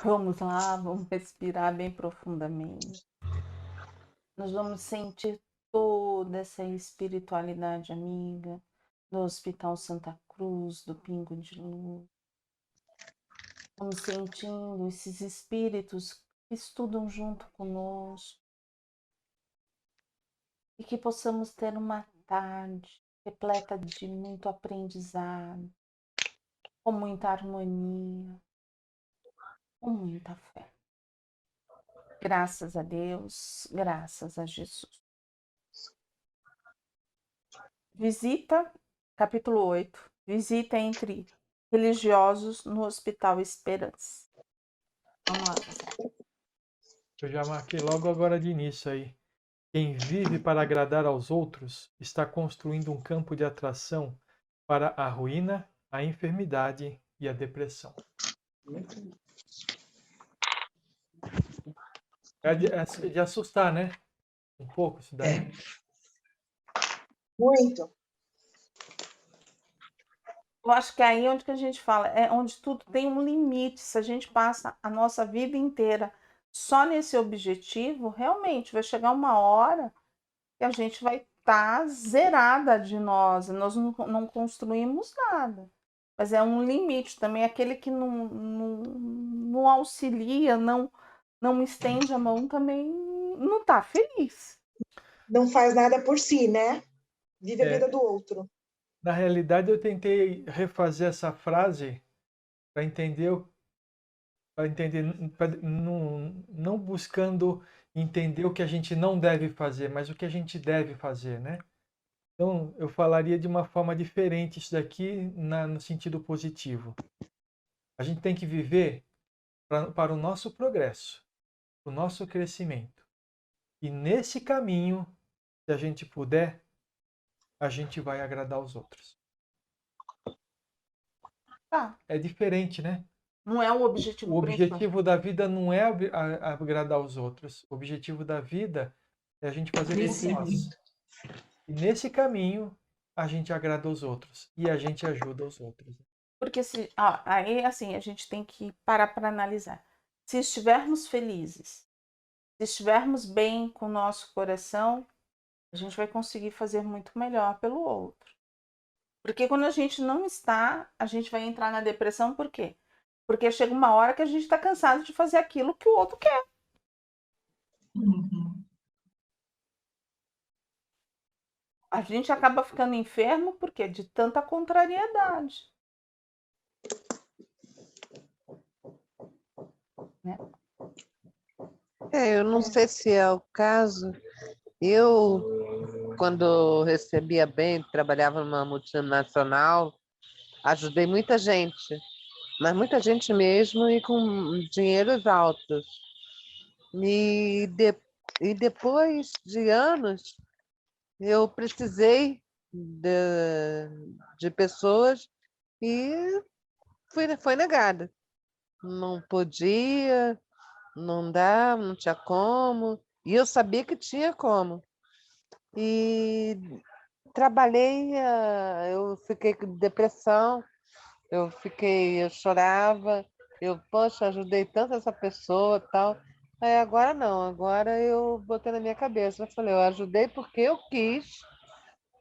Vamos lá, vamos respirar bem profundamente. Nós vamos sentir toda essa espiritualidade amiga do Hospital Santa Cruz, do Pingo de Luz. Vamos sentindo esses espíritos que estudam junto conosco e que possamos ter uma tarde repleta de muito aprendizado, com muita harmonia, com muita fé. Graças a Deus, graças a Jesus. Visita, capítulo 8. Visita entre religiosos no Hospital Esperança. Vamos lá, Marcelo. Eu já marquei logo agora de início aí. Quem vive para agradar aos outros está construindo um campo de atração para a ruína, a enfermidade e a depressão. É de assustar, né? Um pouco isso daí. Muito. Eu acho que é aí onde que a gente fala, é onde tudo tem um limite. Se a gente passa a nossa vida inteira só nesse objetivo, realmente vai chegar uma hora que a gente vai estar zerada de nós não construímos nada. Mas é um limite também, aquele que não auxilia, não estende a mão também não está feliz. Não faz nada por si, né? Vive a vida do outro. Na realidade, eu tentei refazer essa frase para entender, não buscando entender o que a gente não deve fazer, mas o que a gente deve fazer, né? Então, eu falaria de uma forma diferente isso daqui no sentido positivo. A gente tem que viver para o nosso progresso, para o nosso crescimento. E nesse caminho, se a gente puder, a gente vai agradar os outros. Tá. É diferente, né? Não é o objetivo O principal. objetivo da vida não é agradar os outros. O objetivo da vida é a gente fazer por nós. E nesse caminho, a gente agrada os outros. E a gente ajuda os outros. Porque aí assim, a gente tem que parar para analisar. Se estivermos felizes, se estivermos bem com o nosso coração, a gente vai conseguir fazer muito melhor pelo outro. Porque quando a gente não está, a gente vai entrar na depressão, por quê? Porque chega uma hora que a gente está cansado de fazer aquilo que o outro quer. Uhum. A gente acaba ficando enfermo porque de tanta contrariedade. Né? Eu não sei se é o caso. Eu, quando recebia bem, trabalhava numa multinacional, ajudei muita gente, mas muita gente mesmo e com dinheiros altos. E, de, e depois de anos, eu precisei de pessoas e foi negada. Não podia, não dá, não tinha como. E eu sabia que tinha como. E trabalhei, eu fiquei com depressão, eu chorava, poxa, ajudei tanto essa pessoa e tal. Aí agora não, agora eu botei na minha cabeça, eu falei, eu ajudei porque eu quis,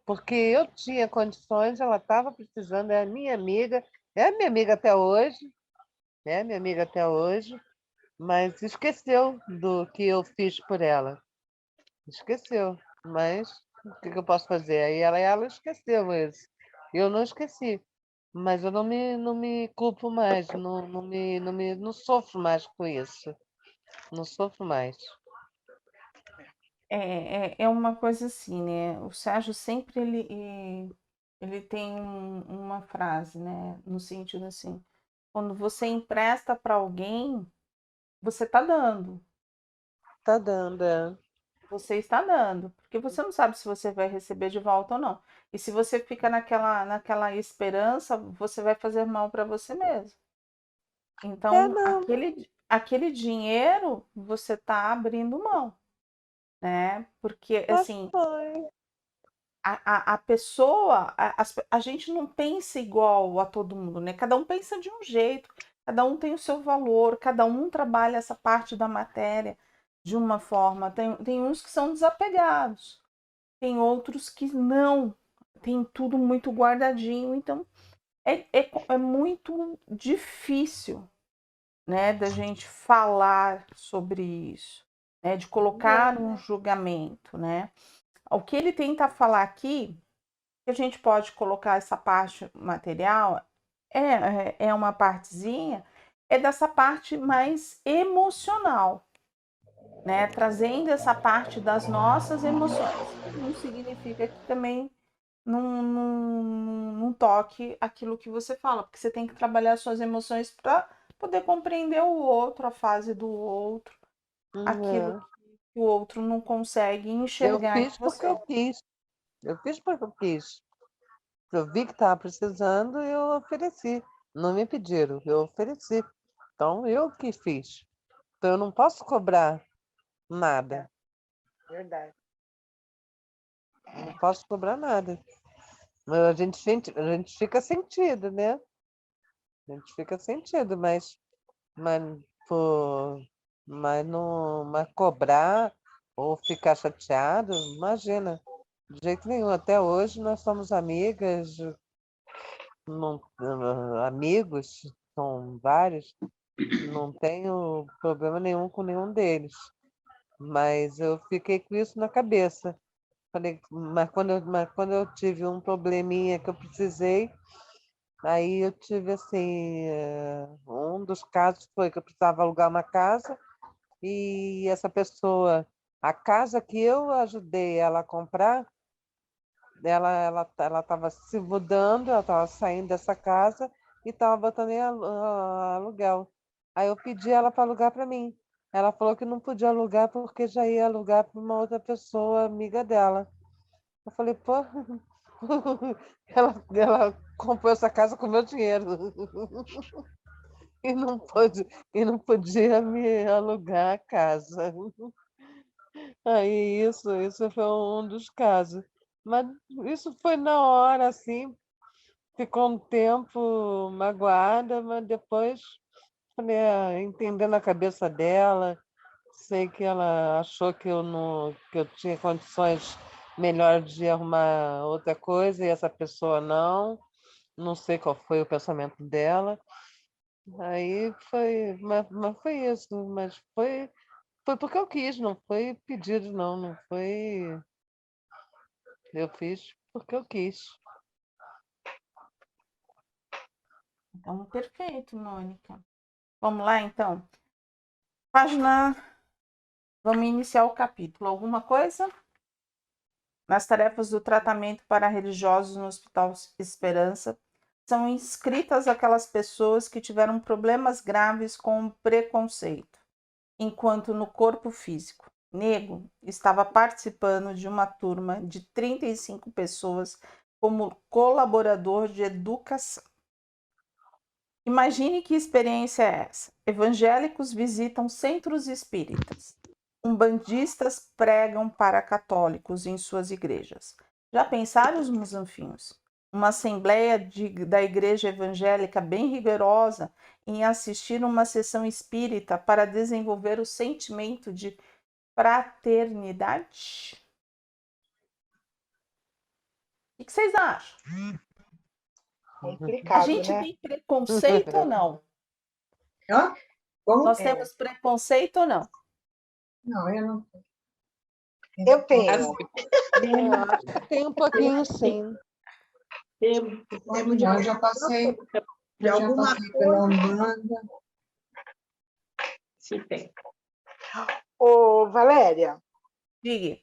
porque eu tinha condições, ela estava precisando, é minha amiga até hoje, é minha amiga até hoje, mas esqueceu do que eu fiz por ela. Esqueceu, mas o que que eu posso fazer? Aí ela esqueceu isso. Eu não esqueci, mas eu não me culpo mais, não sofro mais com isso. Não sofro mais. É uma coisa assim, né? O Sérgio sempre ele tem uma frase, né? No sentido assim, quando você empresta para alguém, você está dando. Tá dando, é. Você está dando, porque você não sabe se você vai receber de volta ou não. E se você fica naquela esperança, você vai fazer mal para você mesmo. É, Então, não. aquele dinheiro você está abrindo mão, né? Porque, Mas assim, foi. a pessoa, a gente não pensa igual a todo mundo, né? Cada um pensa de um jeito. Cada um tem o seu valor, cada um trabalha essa parte da matéria de uma forma. Tem uns que são desapegados, tem outros que não, tem tudo muito guardadinho. Então, é muito difícil, né, da gente falar sobre isso, né, de colocar um julgamento, né? O que ele tenta falar aqui, que a gente pode colocar essa parte material, é uma partezinha, é dessa parte mais emocional, né? Trazendo essa parte das nossas emoções. Não significa que também não toque aquilo que você fala, porque você tem que trabalhar suas emoções para poder compreender o outro, a fase do outro, aquilo que o outro não consegue Eu enxergar em fiz porque você. eu quis. Eu fiz porque eu quis. Eu vi que estava precisando e eu ofereci. Não me pediram, eu ofereci. Então, eu que fiz. Então, eu não posso cobrar nada. Verdade. Não posso cobrar nada. Mas a gente fica sentido, né? A gente fica sentido, mas, pô, mas cobrar ou ficar chateado, imagina. De jeito nenhum. Até hoje nós somos amigas, não, amigos, são vários, não tenho problema nenhum com nenhum deles. Mas eu fiquei com isso na cabeça. Falei, mas quando eu tive um probleminha que eu precisei, aí eu tive assim, um dos casos foi que eu precisava alugar uma casa e essa pessoa, a casa que eu ajudei ela a comprar, ela estava se mudando, ela estava saindo dessa casa e estava botando em aluguel. Aí eu pedi ela para alugar para mim. Ela falou que não podia alugar porque já ia alugar para uma outra pessoa, amiga dela. Eu falei, pô, ela comprou essa casa com meu dinheiro e não podia me alugar a casa. Aí isso foi um dos casos. Mas isso foi na hora, assim, ficou um tempo magoada, mas depois falei, entendendo a cabeça dela, sei que ela achou que eu não, que eu tinha condições melhores de arrumar outra coisa e essa pessoa não sei qual foi o pensamento dela. Aí foi, mas foi isso, mas foi porque eu quis, não foi pedido, não foi. Eu fiz porque eu quis. Então, perfeito, Mônica. Vamos lá, então. Página. Vamos iniciar o capítulo. Alguma coisa? Nas tarefas do tratamento para religiosos no Hospital Esperança, são inscritas aquelas pessoas que tiveram problemas graves com o preconceito, enquanto no corpo físico. Nego estava participando de uma turma de 35 pessoas como colaborador de educação. Imagine que experiência é essa. Evangélicos visitam centros espíritas. Umbandistas pregam para católicos em suas igrejas. Já pensaram os muçulmanos? Uma assembleia da igreja evangélica bem rigorosa em assistir uma sessão espírita para desenvolver o sentimento de fraternidade? O que vocês acham? A Complicado, gente né? tem preconceito ou não? Hã? Como? Nós temos preconceito ou não? Não, eu não. Eu tenho. Eu acho que tem um pouquinho, sim. Eu já passei, pela Umbanda. Se tem. Ô, Valéria, Diga.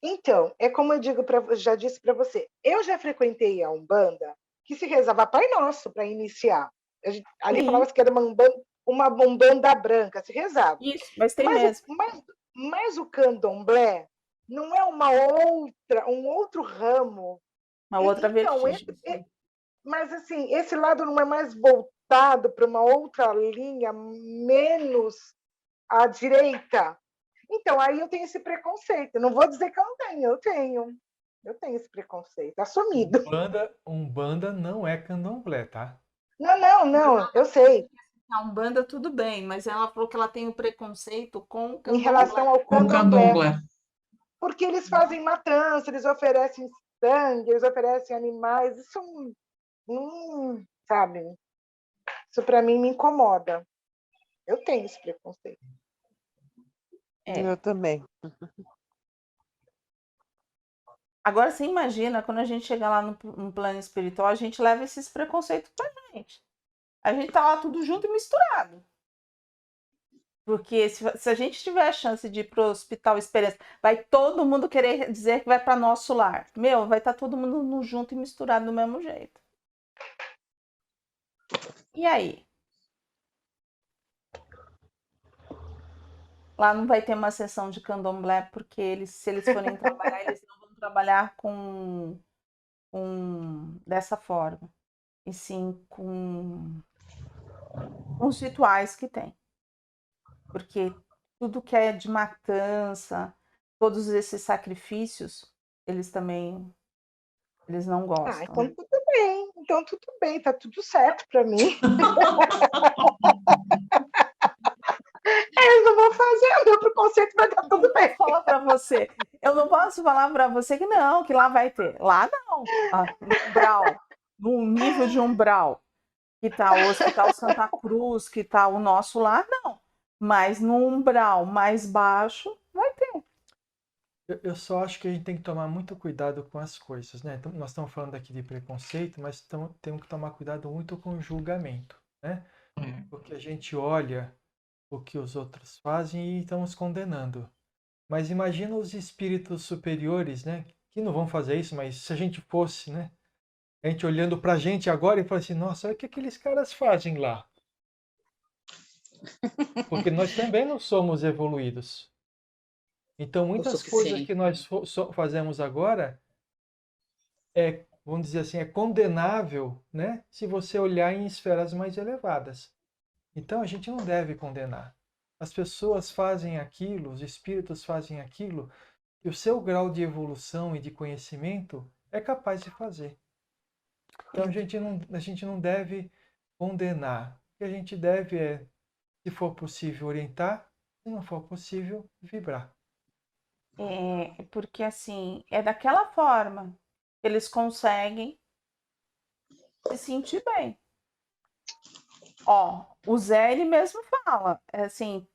então, é como eu digo já disse para você, eu já frequentei a Umbanda que se rezava Pai Nosso para iniciar. Ali Sim. falava que era uma Umbanda branca, se rezava. Isso, mas tem Mas, mesmo. mas o candomblé não é um outro ramo. Uma outra Então, vertigem. mas assim, esse lado não é mais voltado para uma outra linha menos à direita? Então, aí eu tenho esse preconceito. Não vou dizer que eu não tenho, eu tenho. Eu tenho esse preconceito, assumido. Umbanda não é candomblé, tá? Não, eu sei. A Umbanda, tudo bem, mas ela falou que ela tem o preconceito com o Em candomblé. relação ao Com candomblé. candomblé. Porque eles fazem matança, eles oferecem sangue, eles oferecem animais. Isso, sabe? Isso para mim me incomoda. Eu tenho esse preconceito. Eu também. Agora, você imagina, quando a gente chegar lá no plano espiritual, a gente leva esses preconceitos pra gente. A gente tá lá tudo junto e misturado. Porque se a gente tiver a chance de ir pro Hospital Esperança, vai todo mundo querer dizer que vai para nosso lar. Meu, vai estar todo mundo junto e misturado do mesmo jeito. E aí? Lá não vai ter uma sessão de candomblé, porque se eles forem trabalhar, eles não vão trabalhar dessa forma. E sim com os rituais que tem. Porque tudo que é de matança, todos esses sacrifícios, eles não gostam. Então tudo bem. Então tudo bem, tá tudo certo para mim. Eles não vão fazer, o meu preconceito vai dar tudo bem. Falar para você. Eu não posso falar para você que não, que lá vai ter. Lá não. No umbral, no nível de umbral, que está o Hospital Santa Cruz, que está o nosso lar, não. Mas no umbral mais baixo, vai ter. Eu só acho que a gente tem que tomar muito cuidado com as coisas, né? Então, nós estamos falando aqui de preconceito, mas temos que tomar cuidado muito com o julgamento, né? Porque a gente olha o que os outros fazem e estamos condenando. Mas imagina os espíritos superiores, né? Que não vão fazer isso, mas se a gente fosse, né? A gente olhando pra gente agora e falando assim, nossa, olha o que aqueles caras fazem lá. Porque nós também não somos evoluídos. Então, muitas coisas que nós fazemos agora vamos dizer assim, é condenável, né? Se você olhar em esferas mais elevadas. Então, a gente não deve condenar. As pessoas fazem aquilo, os espíritos fazem aquilo, e o seu grau de evolução e de conhecimento é capaz de fazer. Então, a gente não deve condenar. O que a gente deve se for possível, orientar, se não for possível, vibrar. Porque assim, é daquela forma que eles conseguem se sentir bem. Ó, o Zé, ele mesmo fala, assim,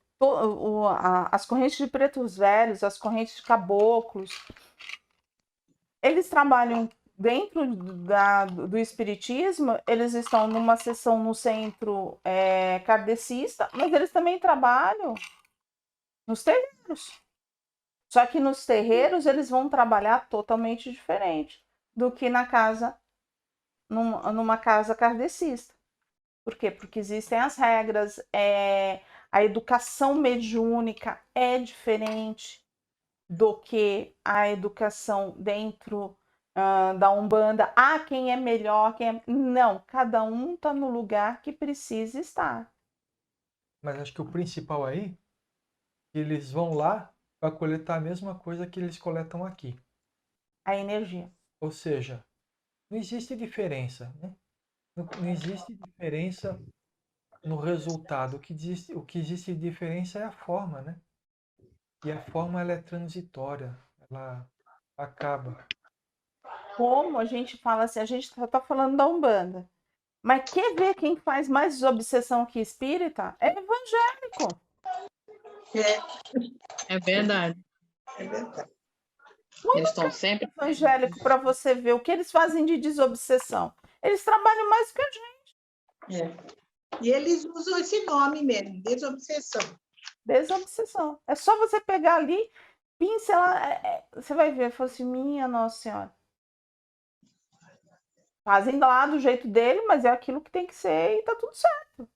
as correntes de pretos velhos, as correntes de caboclos, eles trabalham dentro do espiritismo, eles estão numa sessão no centro kardecista, mas eles também trabalham nos terreiros. Só que nos terreiros eles vão trabalhar totalmente diferente do que na casa, numa casa kardecista. Por quê? Porque existem as regras, a educação mediúnica é diferente do que a educação dentro da Umbanda. Quem é melhor, Não, cada um está no lugar que precisa estar. Mas acho que o principal aí, eles vão lá para coletar a mesma coisa que eles coletam aqui. A energia. Ou seja, não existe diferença, né? Não existe diferença no resultado. O que existe de diferença é a forma, né? E a forma ela é transitória, ela acaba. Como a gente fala assim, a gente só está falando da Umbanda. Mas quer ver quem faz mais desobsessão que espírita? É evangélico. É verdade. É verdade. Eles estão sempre. Evangélico, para você ver o que eles fazem de desobsessão. Eles trabalham mais que a gente. E eles usam esse nome mesmo, desobsessão. Desobsessão. É só você pegar ali, pincelar. Você vai ver, fala assim, minha Nossa Senhora. Fazem lá do jeito dele, mas é aquilo que tem que ser e tá tudo certo.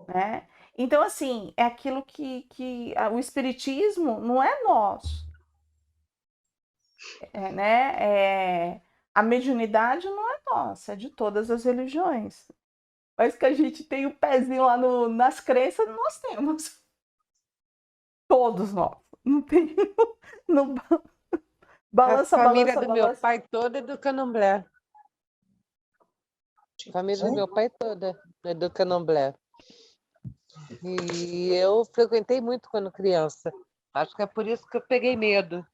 Né? Então, assim, é aquilo que o espiritismo não é nosso. Né? A mediunidade não é nossa, é de todas as religiões. Mas que a gente tem o pezinho lá nas crenças, nós temos. Todos nós. Não tem. Não, balança, a família balança, do meu balança. pai toda é do candomblé. A família do meu pai toda é do Candomblé. E eu frequentei muito quando criança. Acho que é por isso que eu peguei medo,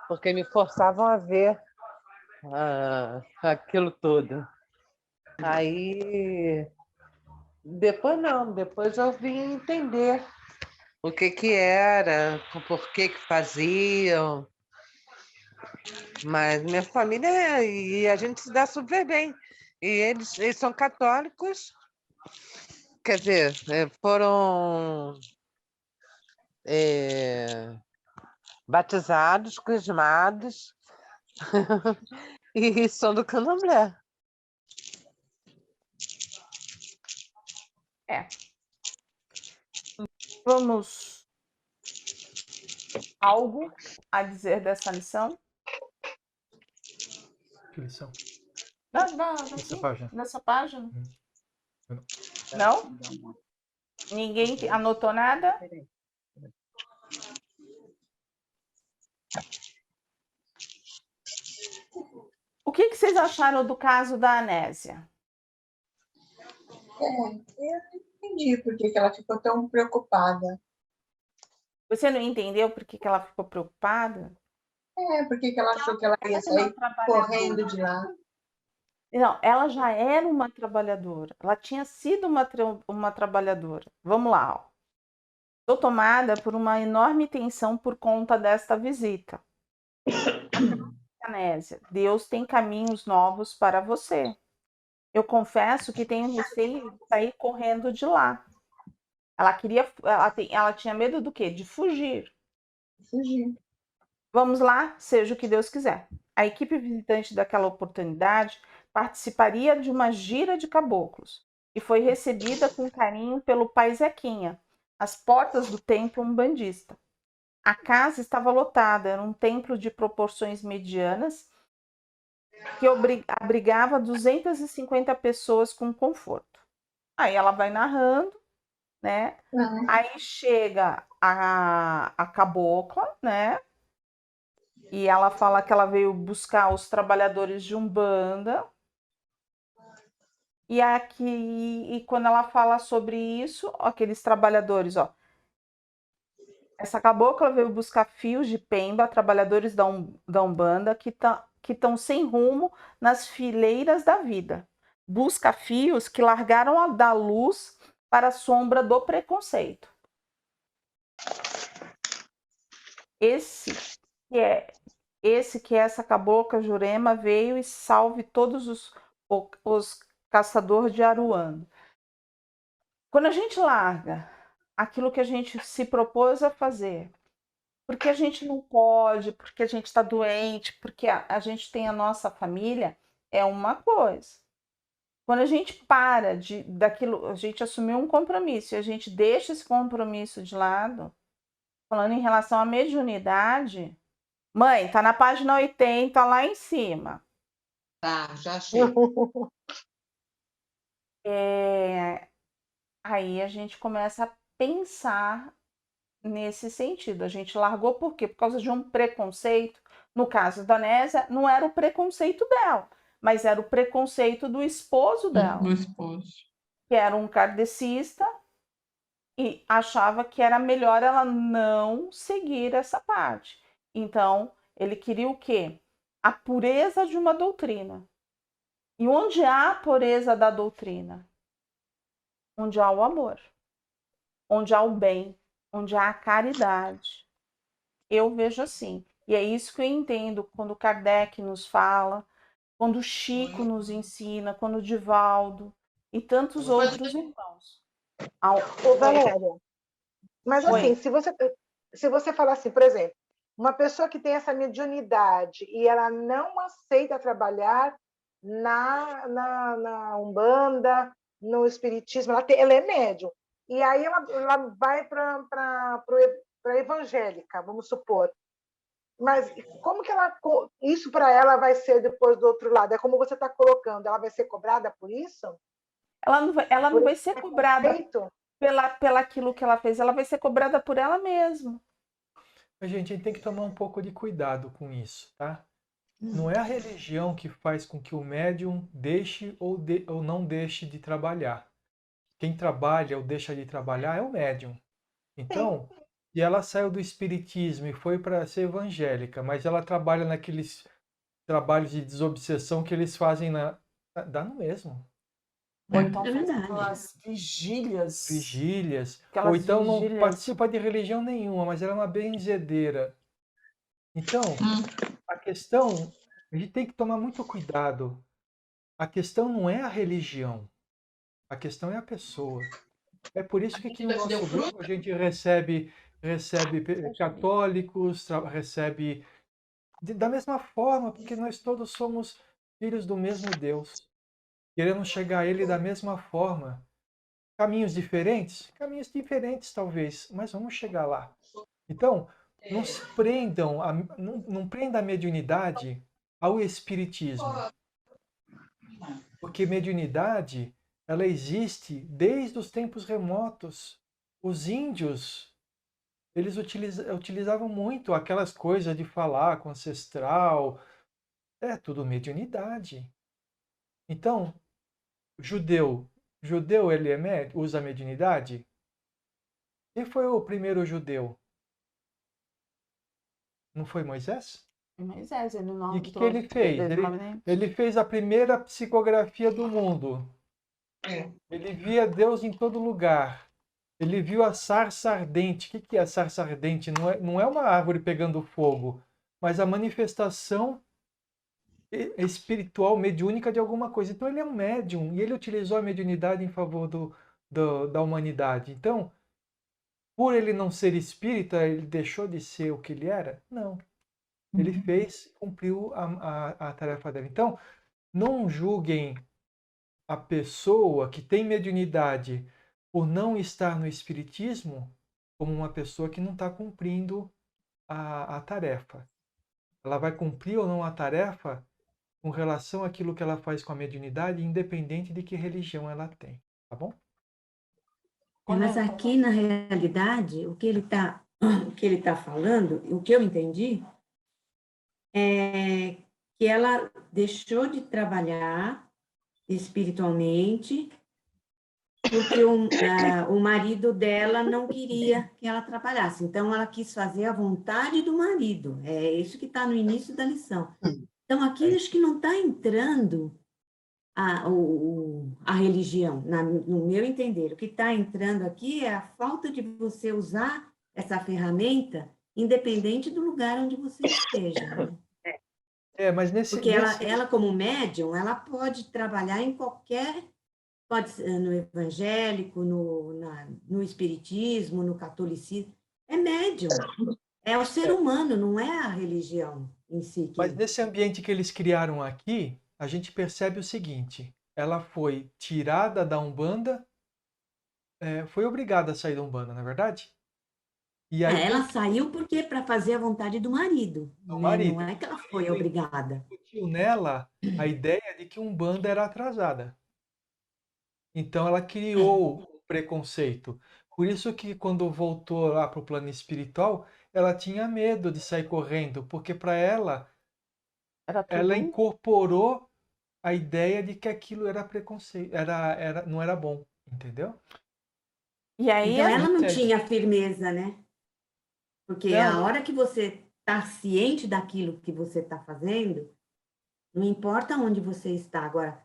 porque me forçavam a ver aquilo tudo. Aí, depois não, depois eu vim entender o que que era, o porquê que faziam. Mas minha família, e a gente se dá super bem. E eles são católicos, quer dizer, foram batizados, crismados, e são do Candomblé. Vamos algo a dizer dessa lição? Que lição? Sim, página. nessa página? Eu não. Não? Ninguém anotou nada? O que que vocês acharam do caso da Anésia? Eu não entendi por que ela ficou tão preocupada. Você não entendeu por que que ela ficou preocupada? Por que ela achou que ela ia Era uma sair trabalhadora. correndo de lá? Não, ela já era uma trabalhadora. Ela tinha sido uma trabalhadora. Vamos lá. Ó. Estou tomada por uma enorme tensão por conta desta visita. Anésia, Deus tem caminhos novos para você. Eu confesso que tenho receio de sair correndo de lá. Ela tinha medo do quê? De fugir. Fugir. Vamos lá, seja o que Deus quiser. A equipe visitante daquela oportunidade participaria de uma gira de caboclos e foi recebida com carinho pelo pai Zequinha, às portas do templo umbandista. A casa estava lotada, era um templo de proporções medianas que abrigava 250 pessoas com conforto. Aí ela vai narrando, né? Aí chega a cabocla, né? E ela fala que ela veio buscar os trabalhadores de Umbanda. E quando ela fala sobre isso, ó, aqueles trabalhadores, ó. Essa cabocla veio buscar fios de pemba, trabalhadores da Umbanda que estão sem rumo nas fileiras da vida. Busca fios que largaram da luz para a sombra do preconceito. Esse que essa cabocla Jurema veio e salve todos os caçadores de Aruanda. Quando a gente larga aquilo que a gente se propôs a fazer, porque a gente não pode, porque a gente está doente, porque a gente tem a nossa família, é uma coisa. Quando a gente para daquilo, a gente assumiu um compromisso e a gente deixa esse compromisso de lado, falando em relação à mediunidade, mãe, tá na página 80 lá em cima. Tá, já achei. Aí a gente começa a pensar nesse sentido. A gente largou por quê? Por causa de um preconceito. No caso da Nésia, não era o preconceito dela, mas era o preconceito do esposo dela, Do esposo. que era um kardecista e achava que era melhor ela não seguir essa parte. Então, ele queria o quê? A pureza de uma doutrina. E onde há a pureza da doutrina? Onde há o amor, onde há o bem, onde há a caridade. Eu vejo assim. E é isso que eu entendo quando Kardec nos fala, quando o Chico nos ensina, quando o Divaldo e tantos outros irmãos. Ô, Valéria, mas Oi. assim, se você falar assim, por exemplo, uma pessoa que tem essa mediunidade e ela não aceita trabalhar na Umbanda, no Espiritismo, ela é médium. E aí ela vai para a evangélica, vamos supor. Mas como que isso para ela vai ser depois do outro lado? É como você está colocando, ela vai ser cobrada por isso? Ela não vai ser cobrada Preconceito? pela aquilo que ela fez, ela vai ser cobrada por ela mesma. Mas, gente, a gente tem que tomar um pouco de cuidado com isso, tá? Não é a religião que faz com que o médium deixe ou não deixe de trabalhar. Quem trabalha ou deixa de trabalhar é o médium. Então, e ela saiu do espiritismo e foi para ser evangélica, mas ela trabalha naqueles trabalhos de desobsessão que eles fazem dá no mesmo. Ou então É faz verdade. aquelas vigílias. Vigílias, Aquelas ou então não vigílias. participa de religião nenhuma, mas ela é uma benzedeira. Então, a questão, a gente tem que tomar muito cuidado. A questão não é a religião, a questão é a pessoa. É por isso que aqui no nosso grupo a gente recebe católicos, recebe da mesma forma, porque nós todos somos filhos do mesmo Deus. Queremos chegar a Ele da mesma forma. Caminhos diferentes? Caminhos diferentes, talvez, mas vamos chegar lá. Então, não se prendam, não prenda a mediunidade ao espiritismo. Porque mediunidade, ela existe desde os tempos remotos. Os índios, eles utilizavam muito aquelas coisas de falar com ancestral. É tudo mediunidade. Então, judeu ele usa mediunidade? Quem foi o primeiro judeu? Não foi Moisés? Moisés, ele não E o que ele fez? Ele fez a primeira psicografia do mundo. Ele via Deus em todo lugar. Ele viu a sarça ardente. O que é a sarça ardente? Não é uma árvore pegando fogo, mas a manifestação espiritual, mediúnica de alguma coisa. Então ele é um médium e ele utilizou a mediunidade em favor da humanidade. Então, por ele não ser espírita, ele deixou de ser o que ele era? Não. Ele cumpriu a tarefa dele. Então, não julguem a pessoa que tem mediunidade por não estar no espiritismo como uma pessoa que não está cumprindo a tarefa. Ela vai cumprir ou não a tarefa com relação àquilo que ela faz com a mediunidade, independente de que religião ela tem. Tá bom? Mas aqui, na realidade, o que ele tá falando, o que eu entendi, é que ela deixou de trabalhar espiritualmente porque o marido dela não queria que ela trabalhasse. Então, ela quis fazer a vontade do marido. É isso que está no início da lição. Então, aqui acho que não está entrando a religião, no meu entender. O que está entrando aqui é a falta de você usar essa ferramenta, independente do lugar onde você esteja. Né? Mas Porque ela, como médium, ela pode trabalhar em qualquer... Pode ser no evangélico, no espiritismo, no catolicismo. É médium. É o ser humano, não é a religião em si. Mas nesse ambiente que eles criaram aqui, a gente percebe o seguinte: ela foi tirada da Umbanda, foi obrigada a sair da Umbanda, não é verdade? E aí, Ela saiu porque para fazer a vontade do marido. do Né? marido. Não é que ela foi obrigada. Incutiu nela a ideia de que Umbanda era atrasada. Então ela criou um preconceito. Por isso que quando voltou lá para o plano espiritual, ela tinha medo de sair correndo, porque para ela ela incorporou a ideia de que aquilo era preconceito, não era bom, entendeu? E aí, então ela não tinha firmeza, né? Porque a Não. hora que você está ciente daquilo que você está fazendo, não importa onde você está. Agora,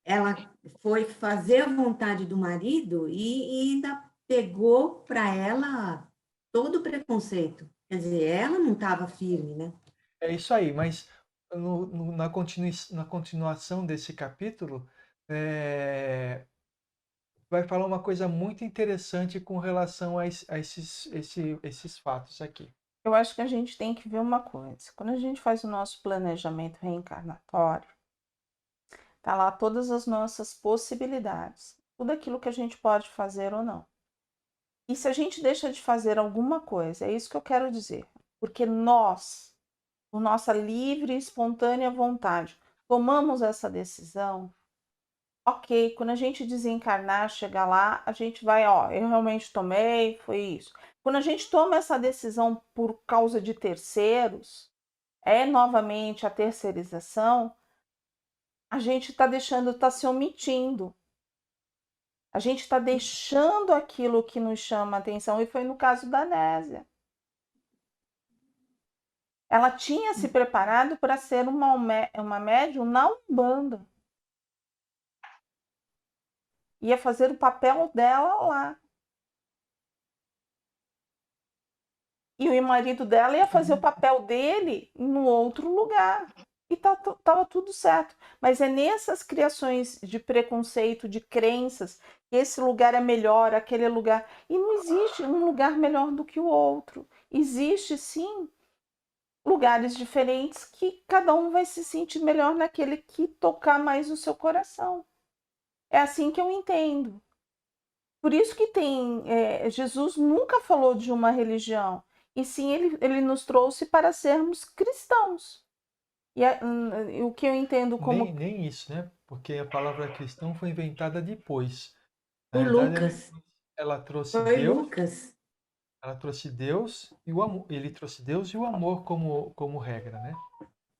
ela foi fazer a vontade do marido e ainda pegou para ela todo o preconceito. Quer dizer, ela não estava firme, né? É isso aí, mas na continuação desse capítulo, vai falar uma coisa muito interessante com relação a esses fatos aqui. eu acho que a gente tem que ver uma coisa. Quando a gente faz o nosso planejamento reencarnatório, tá lá todas as nossas possibilidades, tudo aquilo que a gente pode fazer ou não. E se a gente deixa de fazer alguma coisa, é isso que eu quero dizer. Porque nós, por nossa livre e espontânea vontade, tomamos essa decisão, ok, quando a gente desencarnar, chegar lá, a gente vai, eu realmente tomei, foi isso. Quando a gente toma essa decisão por causa de terceiros, é novamente a terceirização, a gente está deixando, está se omitindo. A gente está deixando aquilo que nos chama a atenção, e foi no caso da Nésia. Ela tinha se preparado para ser uma médium na Umbanda. Ia fazer o papel dela lá. E o marido dela ia fazer o papel dele no outro lugar. E estava tudo certo. Mas é nessas criações de preconceito, de crenças, que esse lugar é melhor, aquele lugar. E não existe um lugar melhor do que o outro. Existe, sim, lugares diferentes que cada um vai se sentir melhor naquele que tocar mais o seu coração. É assim que eu entendo. Por isso que Jesus nunca falou de uma religião, e sim ele nos trouxe para sermos cristãos. E o que eu entendo como... Nem isso, né? Porque a palavra cristão foi inventada depois. Na Por verdade, Lucas. ela trouxe Foi Deus, Lucas. ela trouxe Deus e o amor. Ele trouxe Deus e o amor como regra, né?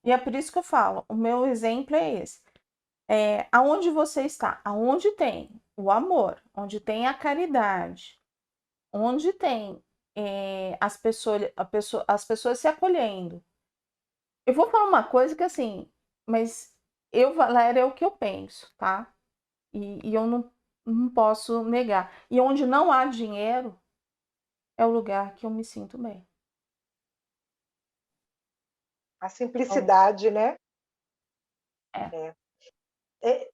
E é por isso que eu falo, o meu exemplo é esse. Aonde você está, aonde tem o amor, onde tem a caridade, onde tem as pessoas se acolhendo. Eu vou falar uma coisa que assim, mas Valéria, é o que eu penso, tá? E eu não posso negar. E onde não há dinheiro, é o lugar que eu me sinto bem. A simplicidade, né? É.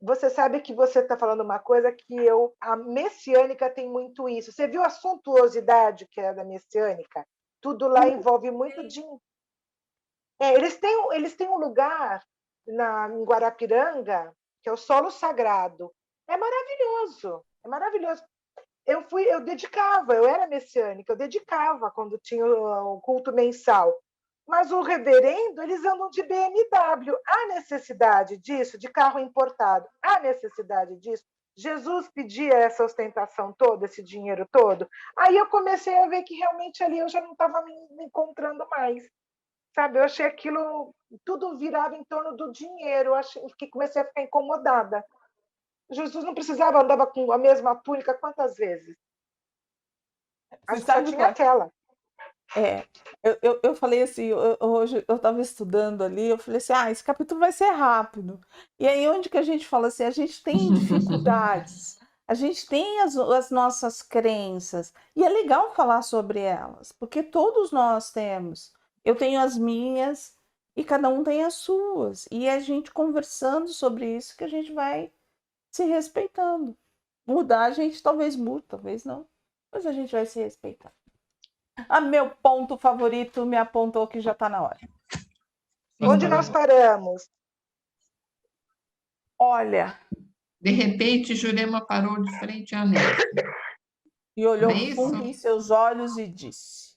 Você sabe que você está falando uma coisa que a messiânica tem muito isso. Você viu a suntuosidade que é da messiânica? Tudo lá envolve muito dinheiro. Eles têm um lugar em Guarapiranga, que é o solo sagrado. É maravilhoso, é maravilhoso. Eu dedicava, eu era messiânica, eu dedicava quando tinha o culto mensal. Mas o reverendo, eles andam de BMW. Há necessidade disso, de carro importado? Há necessidade disso? Jesus pedia essa ostentação toda, esse dinheiro todo? Aí eu comecei a ver que realmente ali eu já não estava me encontrando mais. Sabe, eu achei aquilo, tudo virava em torno do dinheiro. Comecei a ficar incomodada. Jesus não precisava, andava com a mesma túnica quantas vezes? Acho que só tinha aquela. Eu falei assim, hoje eu estava estudando ali, eu falei assim, esse capítulo vai ser rápido. E aí onde que a gente fala assim, a gente tem dificuldades, a gente tem as nossas crenças, e é legal falar sobre elas, porque todos nós temos. Eu tenho as minhas e cada um tem as suas. E é a gente conversando sobre isso que a gente vai se respeitando. Mudar a gente talvez mude, talvez não, mas a gente vai se respeitar. Meu ponto favorito me apontou que já está na hora. Onde nós paramos? Olha. De repente, Jurema parou de frente à Nésia. E olhou fundo em seus olhos e disse: